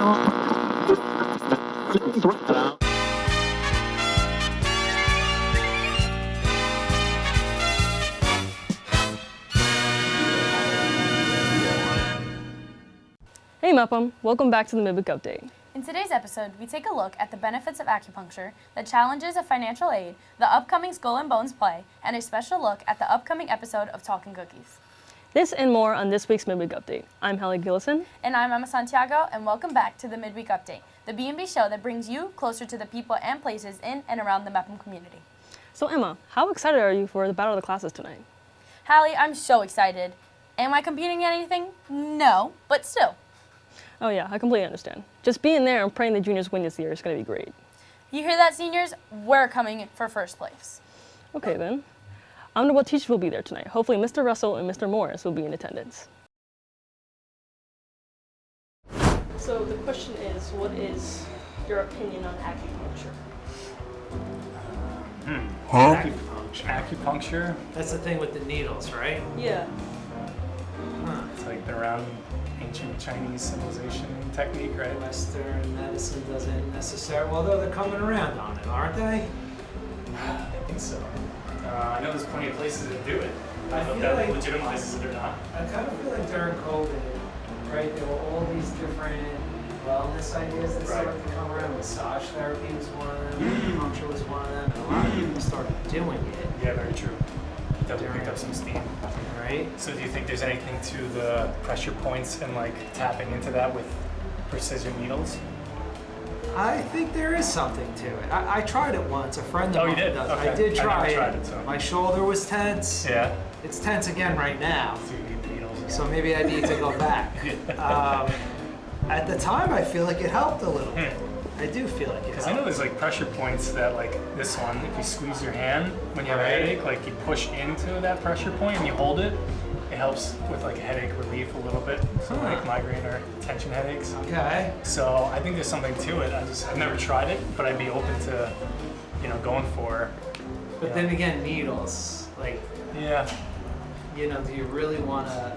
Hey Mapam, welcome back to the Midweek Update. In today's episode, we take a look at the benefits of acupuncture, the challenges of financial aid, the upcoming Skull and Bones play, and a special look at the upcoming episode of Talkin' Cookies. This and more on this week's Midweek Update. I'm Hallie Gillison. And I'm Mya Santiago, and welcome back to the Midweek Update, the B&B show that brings you closer to the people and places in and around the Mepham community. So Emma, how excited are you for the Battle of the Classes tonight? Hallie, I'm so excited. Am I competing in anything? No, but still. Oh yeah, I completely understand. Just being there and praying the juniors win this year is going to be great. You hear that, seniors? We're coming for first place. Okay then. I wonder what teachers will be there tonight. Hopefully Mr. Russell and Mr. Morris will be in attendance. So the question is, what is your opinion on acupuncture? Acupuncture? That's the thing with the needles, right? Yeah. It's like been around ancient Chinese civilization technique, right? Western medicine doesn't necessarily, although they're coming around on it, aren't they? I think so. I know there's plenty of places that do it. I don't know feel if that like- legitimizes it or not. I kind of feel like during COVID, right, there were all these different wellness ideas that started to come around. Massage therapy was one of them, acupuncture was one of them, and a lot of people started doing it, Yeah, very true. Definitely picked up some steam. right? So do you think there's anything to the pressure points and like tapping into that with precision needles? I think there is something to it. I tried it once. A friend of Oh, you mine did? does. Okay. I did I try never it. tried it, so. My shoulder was tense. Yeah. It's tense again right now. So you need the needles again. So maybe I need to go back. At the time, I feel like it helped a little bit. I do feel like it Because I know helped. there's like pressure points that like this one, if you squeeze your hand when you have a Right. headache, like you push into that pressure point and you hold it, it helps with like headache relief a little bit, so Huh. like migraine or tension headaches. Okay. So I think there's something to it. I've never tried it, but I'd be open to, going for. But then again, needles. Like, Yeah, do you really want to?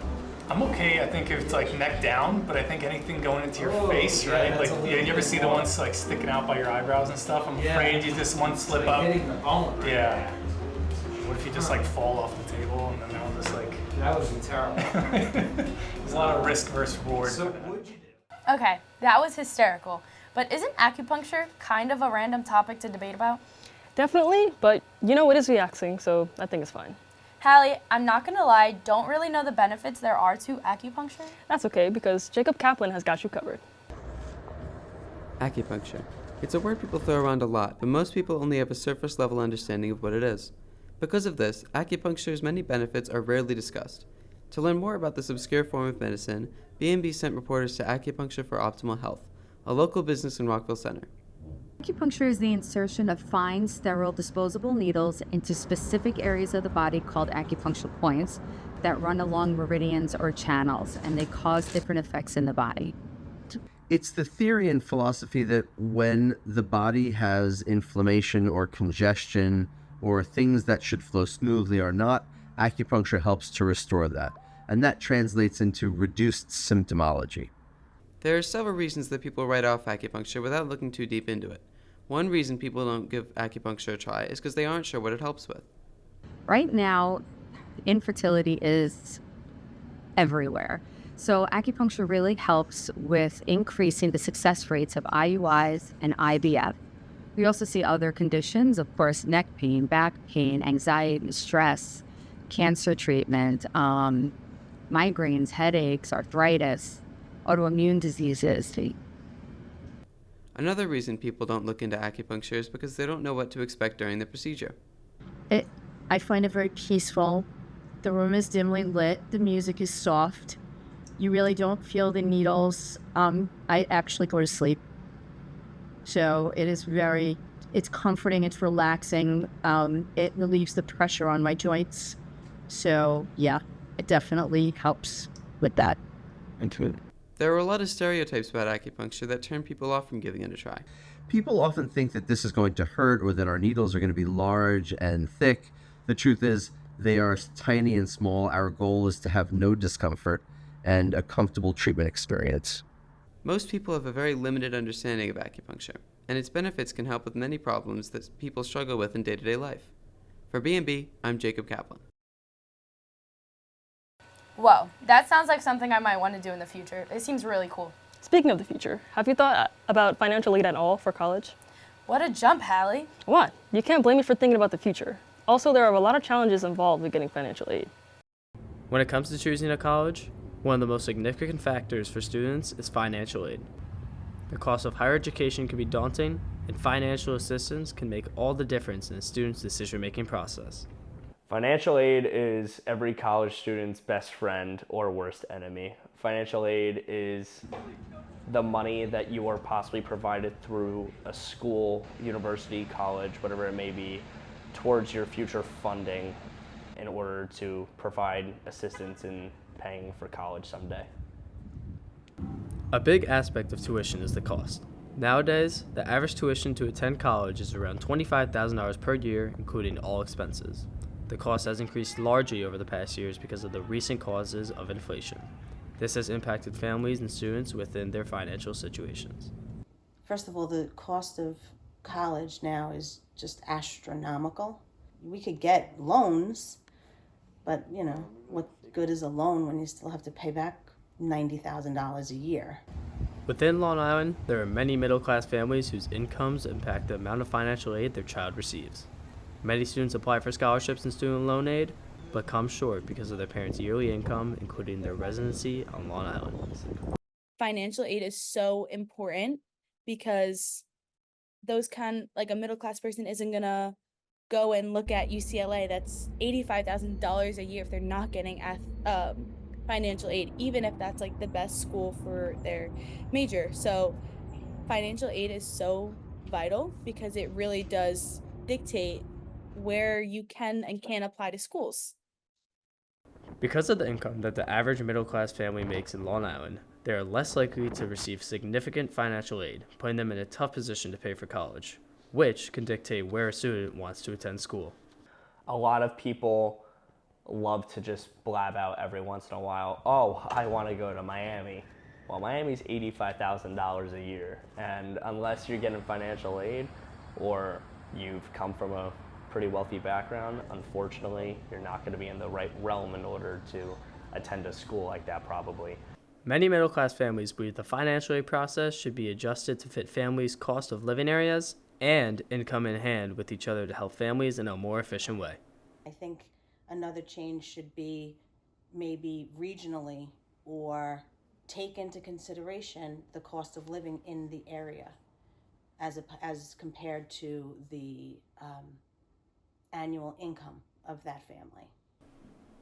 I'm okay. I think if it's like neck down, but I think anything going into your Oh, face, yeah, right? that's Like, a you little ever bit see the more. ones like sticking out by your eyebrows and stuff? I'm Yeah. afraid you just one slip like up. hitting the bone. Right Yeah. there. What if you just like fall off the table and then they'll just like. That would be terrible. There's a lot of risk versus reward. So for that. what'd you do? Okay, that was hysterical. But isn't acupuncture kind of a random topic to debate about? Definitely, but it is relaxing, so I think it's fine. Hallie, I'm not gonna lie, don't really know the benefits there are to acupuncture. That's okay, because Jacob Kaplan has got you covered. Acupuncture. It's a word people throw around a lot, but most people only have a surface level understanding of what it is. Because of this, acupuncture's many benefits are rarely discussed. To learn more about this obscure form of medicine, B&B sent reporters to Acupuncture for Optimal Health, a local business in Rockville Center. Acupuncture is the insertion of fine, sterile, disposable needles into specific areas of the body called acupuncture points that run along meridians or channels, and they cause different effects in the body. It's the theory and philosophy that when the body has inflammation or congestion or things that should flow smoothly are not, acupuncture helps to restore that. And that translates into reduced symptomology. There are several reasons that people write off acupuncture without looking too deep into it. One reason people don't give acupuncture a try is because they aren't sure what it helps with. Right now, infertility is everywhere. So acupuncture really helps with increasing the success rates of IUIs and IVF. We also see other conditions, of course, neck pain, back pain, anxiety, stress, cancer treatment, migraines, headaches, arthritis, autoimmune diseases. Another reason people don't look into acupuncture is because they don't know what to expect during the procedure. I find it very peaceful. The room is dimly lit. The music is soft. You really don't feel the needles. I actually go to sleep. So it's comforting, it's relaxing. It relieves the pressure on my joints. So yeah, it definitely helps with that. There are a lot of stereotypes about acupuncture that turn people off from giving it a try. People often think that this is going to hurt or that our needles are going to be large and thick. The truth is, they are tiny and small. Our goal is to have no discomfort and a comfortable treatment experience. Most people have a very limited understanding of acupuncture, and its benefits can help with many problems that people struggle with in day-to-day life. For B&B, I'm Jacob Kaplan. Whoa, that sounds like something I might want to do in the future. It seems really cool. Speaking of the future, have you thought about financial aid at all for college? What a jump, Hallie. What? You can't blame me for thinking about the future. Also, there are a lot of challenges involved with getting financial aid. When it comes to choosing a college, one of the most significant factors for students is financial aid. The cost of higher education can be daunting, and financial assistance can make all the difference in a student's decision-making process. Financial aid is every college student's best friend or worst enemy. Financial aid is the money that you are possibly provided through a school, university, college, whatever it may be, towards your future funding in order to provide assistance in paying for college someday. A big aspect of tuition is the cost. Nowadays, the average tuition to attend college is around $25,000 per year, including all expenses. The cost has increased largely over the past years because of the recent causes of inflation. This has impacted families and students within their financial situations. First of all, the cost of college now is just astronomical. We could get loans, but what good is a loan when you still have to pay back $90,000 a year? Within Long Island, there are many middle-class families whose incomes impact the amount of financial aid their child receives. Many students apply for scholarships and student loan aid, but come short because of their parents' yearly income, including their residency on Long Island. Financial aid is so important because a middle-class person isn't gonna go and look at UCLA. That's $85,000 a year if they're not getting financial aid, even if that's the best school for their major. So financial aid is so vital because it really does dictate where you can and can't apply to schools. Because of the income that the average middle-class family makes in Long Island, they are less likely to receive significant financial aid, putting them in a tough position to pay for college, which can dictate where a student wants to attend school. A lot of people love to just blab out every once in a while, oh, I want to go to Miami. Well, Miami's $85,000 a year, and unless you're getting financial aid or you've come from a pretty wealthy background, unfortunately, you're not going to be in the right realm in order to attend a school like that probably. Many middle-class families believe the financial aid process should be adjusted to fit families' cost of living areas and income in hand with each other to help families in a more efficient way. I think another change should be maybe regionally or take into consideration the cost of living in the area as compared to the annual income of that family.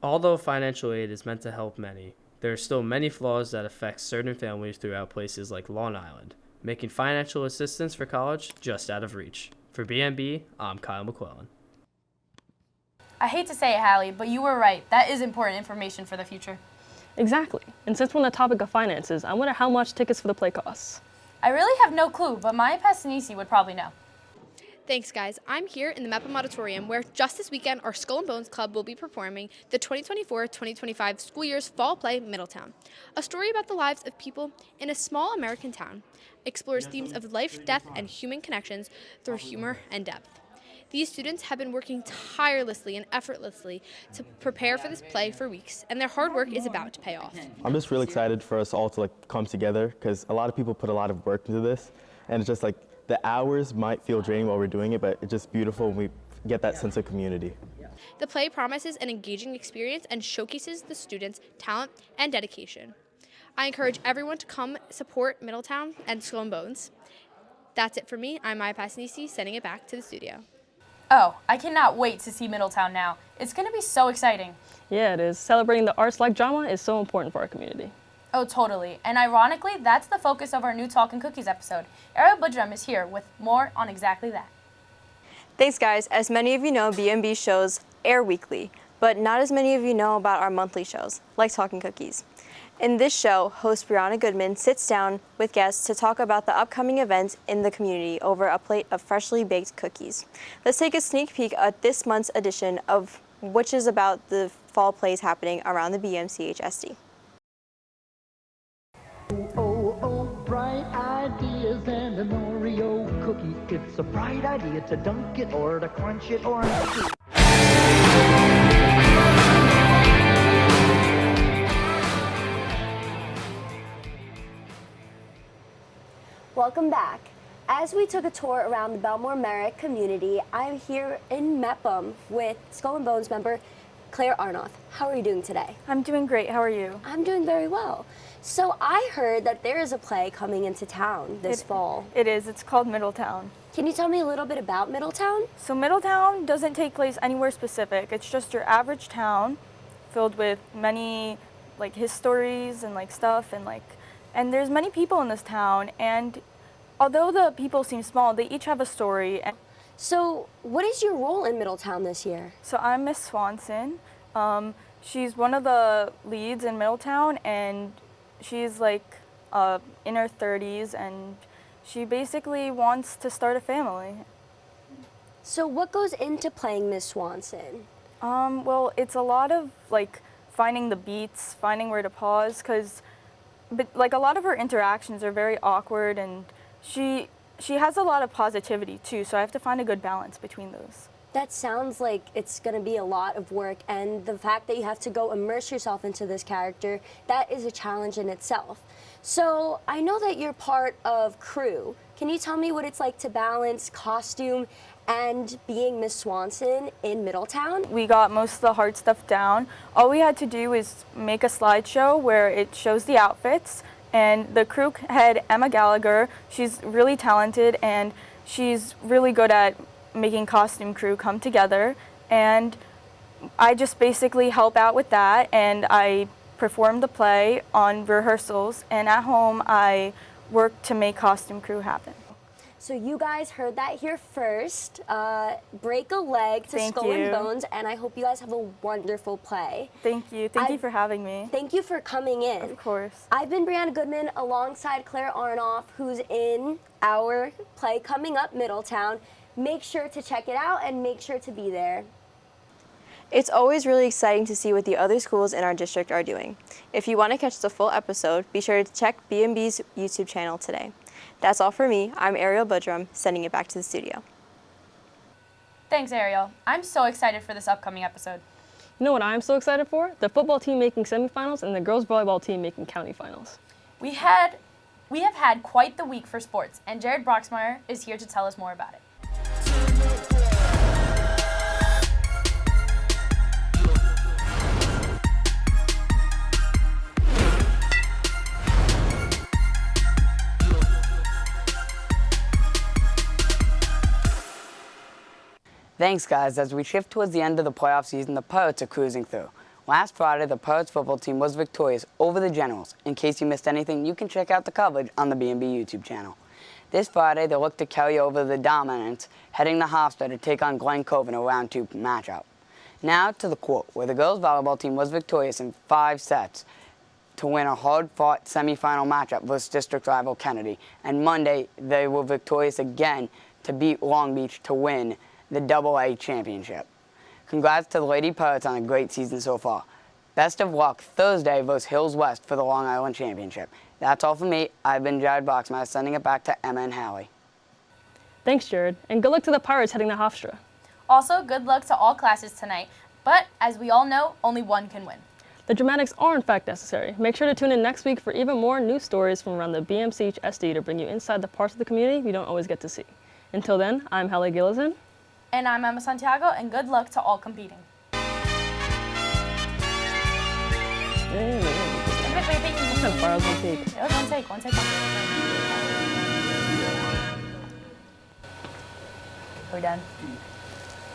Although financial aid is meant to help many, there are still many flaws that affect certain families throughout places like Long Island, making financial assistance for college just out of reach. For BMB, I'm Kyle McClellan. I hate to say it, Hallie, but you were right. That is important information for the future. Exactly. And since we're on the topic of finances, I wonder how much tickets for the play costs. I really have no clue, but Mya Passanisi would probably know. Thanks, guys. I'm here in the Mepham Auditorium where just this weekend our Skull and Bones Club will be performing the 2024-2025 school year's fall play, Middletown. A story about the lives of people in a small American town explores themes of life, death, and human connections through humor and depth. These students have been working tirelessly and effortlessly to prepare for this play for weeks, and their hard work is about to pay off. I'm just really excited for us all to come together because a lot of people put a lot of work into this, and it's just the hours might feel draining while we're doing it, but it's just beautiful when we get that sense of community. The play promises an engaging experience and showcases the students' talent and dedication. I encourage everyone to come support Middletown and Skull and Bones. That's it for me. I'm Mya Passanisi, sending it back to the studio. Oh, I cannot wait to see Middletown now. It's going to be so exciting. Yeah, it is. Celebrating the arts like drama is so important for our community. Oh, totally. And ironically, that's the focus of our new Talkin' Cookies episode. Ariel Boodhram is here with more on exactly that. Thanks, guys. As many of you know, BMB shows air weekly, but not as many of you know about our monthly shows, like Talkin' Cookies. In this show, host Brianna Goodman sits down with guests to talk about the upcoming events in the community over a plate of freshly baked cookies. Let's take a sneak peek at this month's edition of which is about the fall plays happening around the BMCHSD. Oh, ideas and an Oreo cookie. It's a bright idea to dunk it or to crunch it or not. Welcome back. As we took a tour around the Bellmore-Merrick community, I'm here in Mepham with Skull and Bones member Claire Arnoff. How are you doing today? I'm doing great. How are you? I'm doing very well. So I heard that there is a play coming into town this fall. It is. It's called Middletown. Can you tell me a little bit about Middletown? So Middletown doesn't take place anywhere specific. It's just your average town filled with many like histories and like stuff and there's many people in this town, and although the people seem small, they each have a story. So what is your role in Middletown this year? So I'm Miss Swanson. She's one of the leads in Middletown, and she's like in her 30s, and she basically wants to start a family. So what goes into playing Miss Swanson? Well, it's a lot of like finding the beats, finding where to pause, but like a lot of her interactions are very awkward, and she has a lot of positivity too, so I have to find a good balance between those. That sounds like it's going to be a lot of work, and the fact that you have to go immerse yourself into this character, that is a challenge in itself. So I know that you're part of crew. Can you tell me what it's like to balance costume and being Miss Swanson in Middletown? We got most of the hard stuff down. All we had to do is make a slideshow where it shows the outfits, and the crew head, Emma Gallagher, she's really talented, and she's really good at making costume crew come together, and I just basically help out with that, and I perform the play on rehearsals, and at home I work to make costume crew happen. So you guys heard that here first. Break a leg to Thank Skull you. and Bones, and I hope you guys have a wonderful play. Thank you. Thank you for having me. Thank you for coming in. Of course. I've been Brianna Goodman alongside Claire Arnoff, who's in our play coming up, Middletown. Make sure to check it out and make sure to be there. It's always really exciting to see what the other schools in our district are doing. If you want to catch the full episode, be sure to check BMB's YouTube channel today. That's all for me. I'm Ariel Boodhram, sending it back to the studio. Thanks, Ariel. I'm so excited for this upcoming episode. You know what I'm so excited for? The football team making semifinals and the girls volleyball team making county finals. We have had quite the week for sports, and Jared Broxmeyer is here to tell us more about it. Thanks, guys. As we shift towards the end of the playoff season, the Pirates are cruising through. Last Friday, the Pirates football team was victorious over the Generals. In case you missed anything, you can check out the coverage on the B&B YouTube channel. This Friday, they look to carry over the dominance, heading to Hofstra to take on Glen Cove in a round 2 matchup. Now to the court, where the girls volleyball team was victorious in 5 sets to win a hard-fought semifinal matchup versus district rival Kennedy. And Monday, they were victorious again to beat Long Beach to win the AA championship. Congrats to the Lady Pirates on a great season so far. Best of luck Thursday versus Hills West for the Long Island Championship. That's all for me. I've been Jared Broxmeyer, sending it back to Emma and Hallie. Thanks, Jared, and good luck to the Pirates heading to Hofstra. Also, good luck to all classes tonight, but as we all know, only one can win. The dramatics are in fact necessary. Make sure to tune in next week for even more news stories from around the BMCHSD to bring you inside the parts of the community you don't always get to see. Until then, I'm Hallie Gillison. And I'm Emma Santiago, and good luck to all competing. What kind of fire was one take? It was one take. We're done.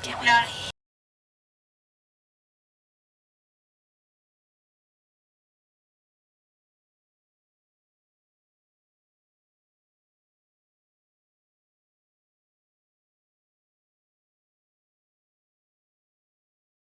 Get out of here.